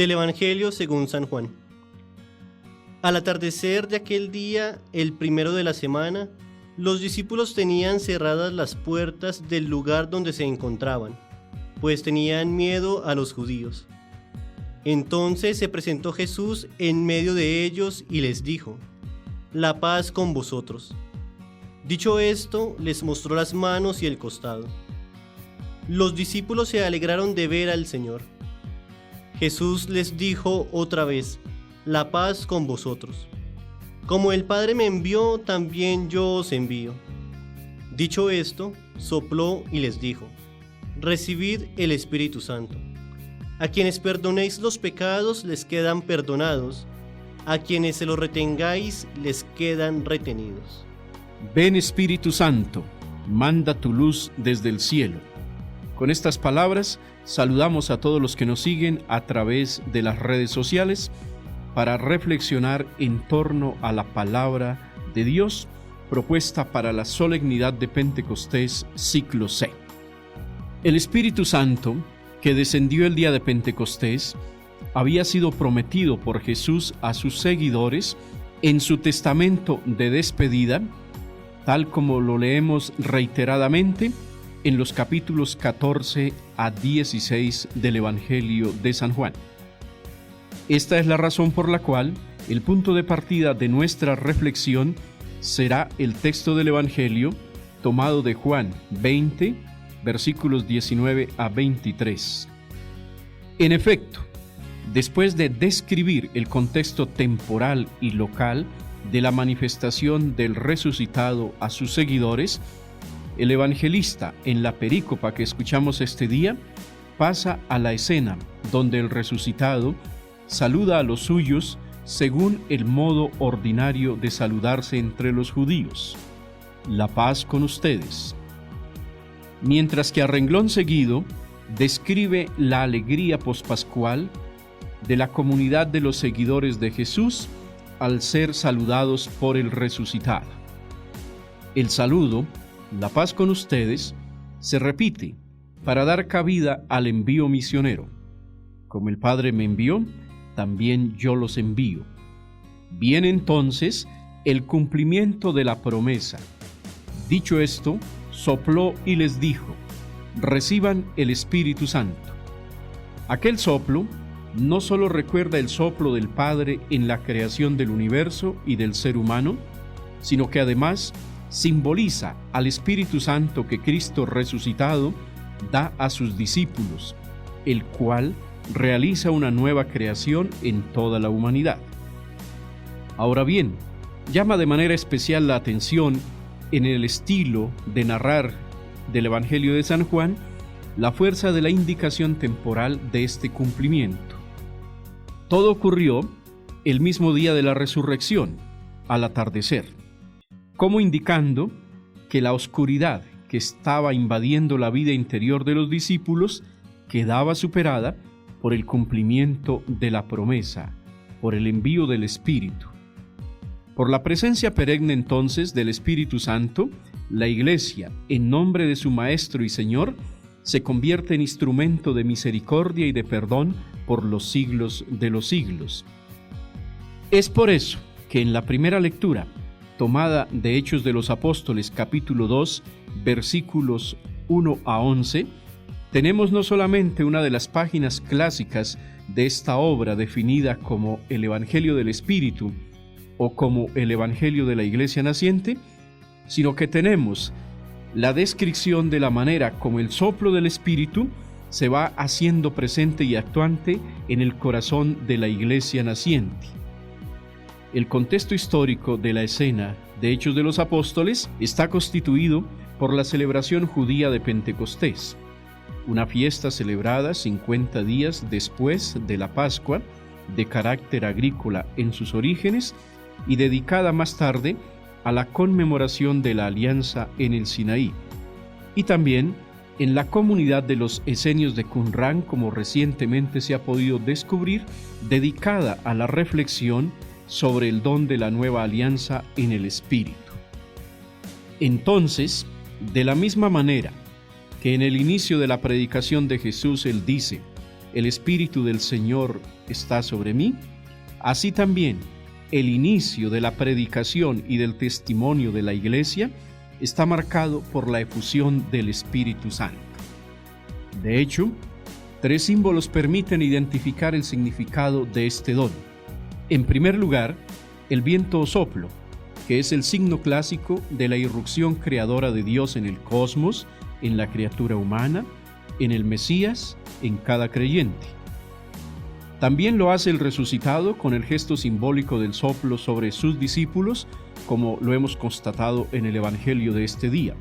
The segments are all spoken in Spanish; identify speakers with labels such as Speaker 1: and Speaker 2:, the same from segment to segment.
Speaker 1: Del Evangelio según San Juan. Al atardecer de aquel día, el primero de la semana, los discípulos tenían cerradas las puertas del lugar donde se encontraban, pues tenían miedo a los judíos. Entonces se presentó Jesús en medio de ellos y les dijo: «La paz con vosotros». Dicho esto, les mostró las manos y el costado. Los discípulos se alegraron de ver al Señor. Jesús les dijo otra vez: «La paz con vosotros. Como el Padre me envió, también yo os envío». Dicho esto, sopló y les dijo: «Recibid el Espíritu Santo. A quienes perdonéis los pecados les quedan perdonados, a quienes se los retengáis les quedan retenidos».
Speaker 2: Ven, Espíritu Santo, manda tu luz desde el cielo. Con estas palabras saludamos a todos los que nos siguen a través de las redes sociales para reflexionar en torno a la palabra de Dios propuesta para la solemnidad de Pentecostés ciclo C. El Espíritu Santo, que descendió el día de Pentecostés, había sido prometido por Jesús a sus seguidores en su testamento de despedida, tal como lo leemos reiteradamente en los capítulos 14 a 16 del Evangelio de San Juan. Esta es la razón por la cual el punto de partida de nuestra reflexión será el texto del Evangelio tomado de Juan 20, versículos 19 a 23. En efecto, después de describir el contexto temporal y local de la manifestación del resucitado a sus seguidores, el evangelista, en la perícopa que escuchamos este día, pasa a la escena donde el resucitado saluda a los suyos según el modo ordinario de saludarse entre los judíos: «La paz con ustedes». Mientras que a renglón seguido describe la alegría pospascual de la comunidad de los seguidores de Jesús al ser saludados por el resucitado. El saludo, «La paz con ustedes», se repite para dar cabida al envío misionero. Como el Padre me envió, también yo los envío. Viene entonces el cumplimiento de la promesa. Dicho esto, sopló y les dijo: «Reciban el Espíritu Santo». Aquel soplo no solo recuerda el soplo del Padre en la creación del universo y del ser humano, sino que además simboliza al Espíritu Santo que Cristo resucitado da a sus discípulos, el cual realiza una nueva creación en toda la humanidad. Ahora bien, llama de manera especial la atención en el estilo de narrar del Evangelio de San Juan la fuerza de la indicación temporal de este cumplimiento. Todo ocurrió el mismo día de la resurrección, al atardecer, como indicando que la oscuridad que estaba invadiendo la vida interior de los discípulos quedaba superada por el cumplimiento de la promesa, por el envío del Espíritu. Por la presencia perenne entonces del Espíritu Santo, la Iglesia, en nombre de su Maestro y Señor, se convierte en instrumento de misericordia y de perdón por los siglos de los siglos. Es por eso que en la primera lectura, tomada de Hechos de los Apóstoles capítulo 2, versículos 1 a 11, tenemos no solamente una de las páginas clásicas de esta obra definida como el Evangelio del Espíritu o como el Evangelio de la Iglesia naciente, sino que tenemos la descripción de la manera como el soplo del Espíritu se va haciendo presente y actuante en el corazón de la Iglesia naciente. El contexto histórico de la escena de Hechos de los Apóstoles está constituido por la celebración judía de Pentecostés, una fiesta celebrada 50 días después de la Pascua, de carácter agrícola en sus orígenes y dedicada más tarde a la conmemoración de la alianza en el Sinaí, y también en la comunidad de los esenios de Qumrán, como recientemente se ha podido descubrir, dedicada a la reflexión sobre el don de la nueva alianza en el Espíritu. Entonces, de la misma manera que en el inicio de la predicación de Jesús él dice: el Espíritu del Señor está sobre mí, así también el inicio de la predicación y del testimonio de la Iglesia está marcado por la efusión del Espíritu Santo. De hecho, 3 símbolos permiten identificar el significado de este don. En primer lugar, el viento o soplo, que es el signo clásico de la irrupción creadora de Dios en el cosmos, en la criatura humana, en el Mesías, en cada creyente. También lo hace el resucitado con el gesto simbólico del soplo sobre sus discípulos, como lo hemos constatado en el Evangelio de este día.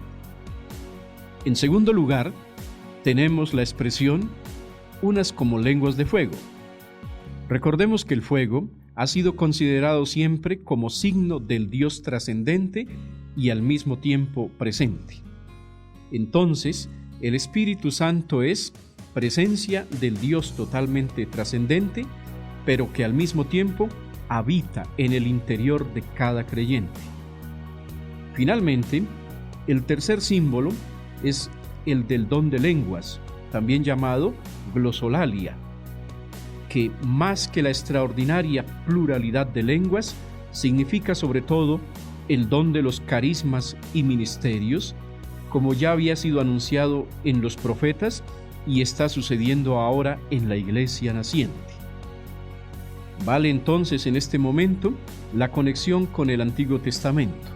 Speaker 2: En segundo lugar, tenemos la expresión unas como lenguas de fuego. Recordemos que el fuego ha sido considerado siempre como signo del Dios trascendente y al mismo tiempo presente. Entonces, el Espíritu Santo es presencia del Dios totalmente trascendente, pero que al mismo tiempo habita en el interior de cada creyente. Finalmente, el tercer símbolo es el del don de lenguas, también llamado glosolalia, que más que la extraordinaria pluralidad de lenguas, significa sobre todo el don de los carismas y ministerios, como ya había sido anunciado en los profetas y está sucediendo ahora en la iglesia naciente. Vale entonces en este momento la conexión con el Antiguo Testamento.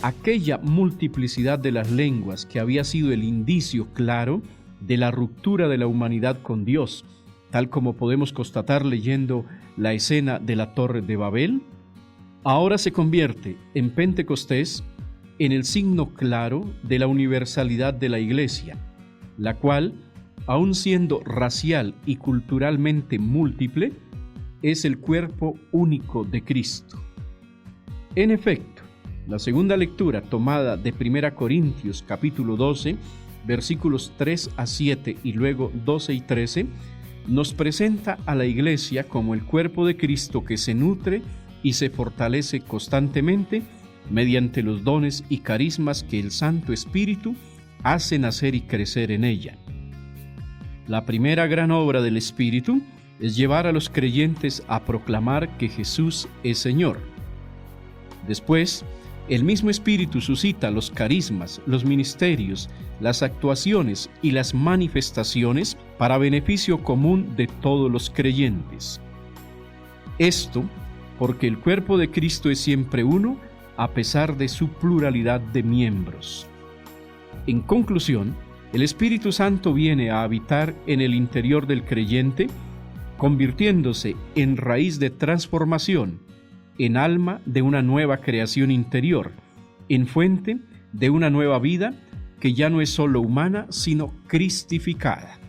Speaker 2: Aquella multiplicidad de las lenguas que había sido el indicio claro de la ruptura de la humanidad con Dios, tal como podemos constatar leyendo la escena de la Torre de Babel, ahora se convierte en Pentecostés en el signo claro de la universalidad de la Iglesia, la cual, aun siendo racial y culturalmente múltiple, es el cuerpo único de Cristo. En efecto, la segunda lectura tomada de 1 Corintios capítulo 12, versículos 3 a 7 y luego 12 y 13, nos presenta a la Iglesia como el cuerpo de Cristo que se nutre y se fortalece constantemente mediante los dones y carismas que el Santo Espíritu hace nacer y crecer en ella. La primera gran obra del Espíritu es llevar a los creyentes a proclamar que Jesús es Señor. Después, el mismo Espíritu suscita los carismas, los ministerios, las actuaciones y las manifestaciones para beneficio común de todos los creyentes. Esto porque el cuerpo de Cristo es siempre uno, a pesar de su pluralidad de miembros. En conclusión, el Espíritu Santo viene a habitar en el interior del creyente, convirtiéndose en raíz de transformación, en alma de una nueva creación interior, en fuente de una nueva vida que ya no es solo humana, sino cristificada.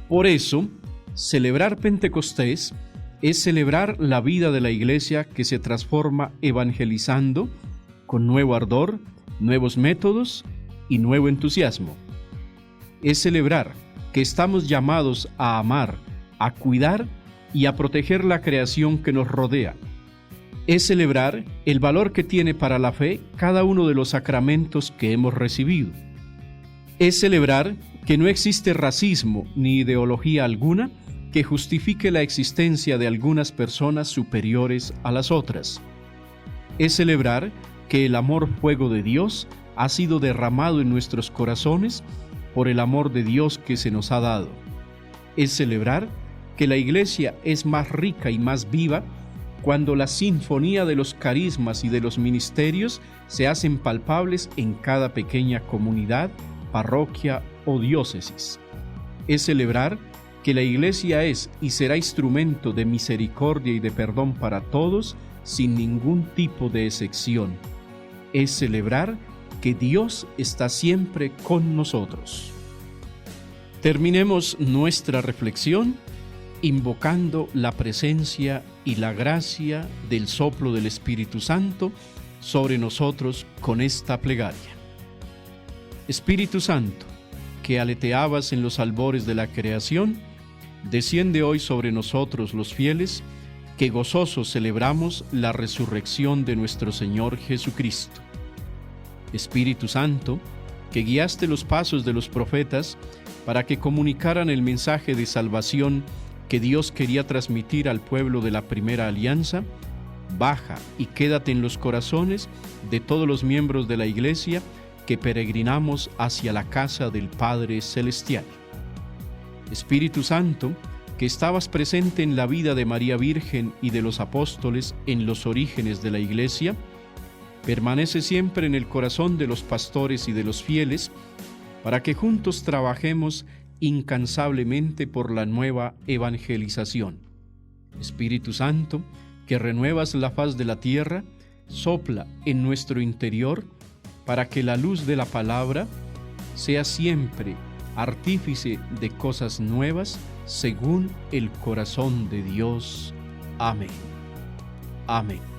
Speaker 2: Por eso, celebrar Pentecostés es celebrar la vida de la Iglesia que se transforma evangelizando con nuevo ardor, nuevos métodos y nuevo entusiasmo. Es celebrar que estamos llamados a amar, a cuidar y a proteger la creación que nos rodea. Es celebrar el valor que tiene para la fe cada uno de los sacramentos que hemos recibido. Es celebrar que no existe racismo ni ideología alguna que justifique la existencia de algunas personas superiores a las otras. Es celebrar que el amor fuego de Dios ha sido derramado en nuestros corazones por el amor de Dios que se nos ha dado. Es celebrar que la Iglesia es más rica y más viva cuando la sinfonía de los carismas y de los ministerios se hacen palpables en cada pequeña comunidad, parroquia o diócesis. Es celebrar que la Iglesia es y será instrumento de misericordia y de perdón para todos, sin ningún tipo de excepción. Es celebrar que Dios está siempre con nosotros. Terminemos nuestra reflexión invocando la presencia y la gracia del soplo del Espíritu Santo sobre nosotros con esta plegaria. Espíritu Santo, que aleteabas en los albores de la creación, desciende hoy sobre nosotros los fieles, que gozosos celebramos la resurrección de nuestro Señor Jesucristo. Espíritu Santo, que guiaste los pasos de los profetas para que comunicaran el mensaje de salvación que Dios quería transmitir al pueblo de la primera alianza, baja y quédate en los corazones de todos los miembros de la Iglesia que peregrinamos hacia la casa del Padre Celestial. Espíritu Santo, que estabas presente en la vida de María Virgen y de los apóstoles en los orígenes de la Iglesia, permanece siempre en el corazón de los pastores y de los fieles, para que juntos trabajemos incansablemente por la nueva evangelización. Espíritu Santo, que renuevas la faz de la tierra, sopla en nuestro interior para que la luz de la palabra sea siempre artífice de cosas nuevas según el corazón de Dios. Amén. Amén.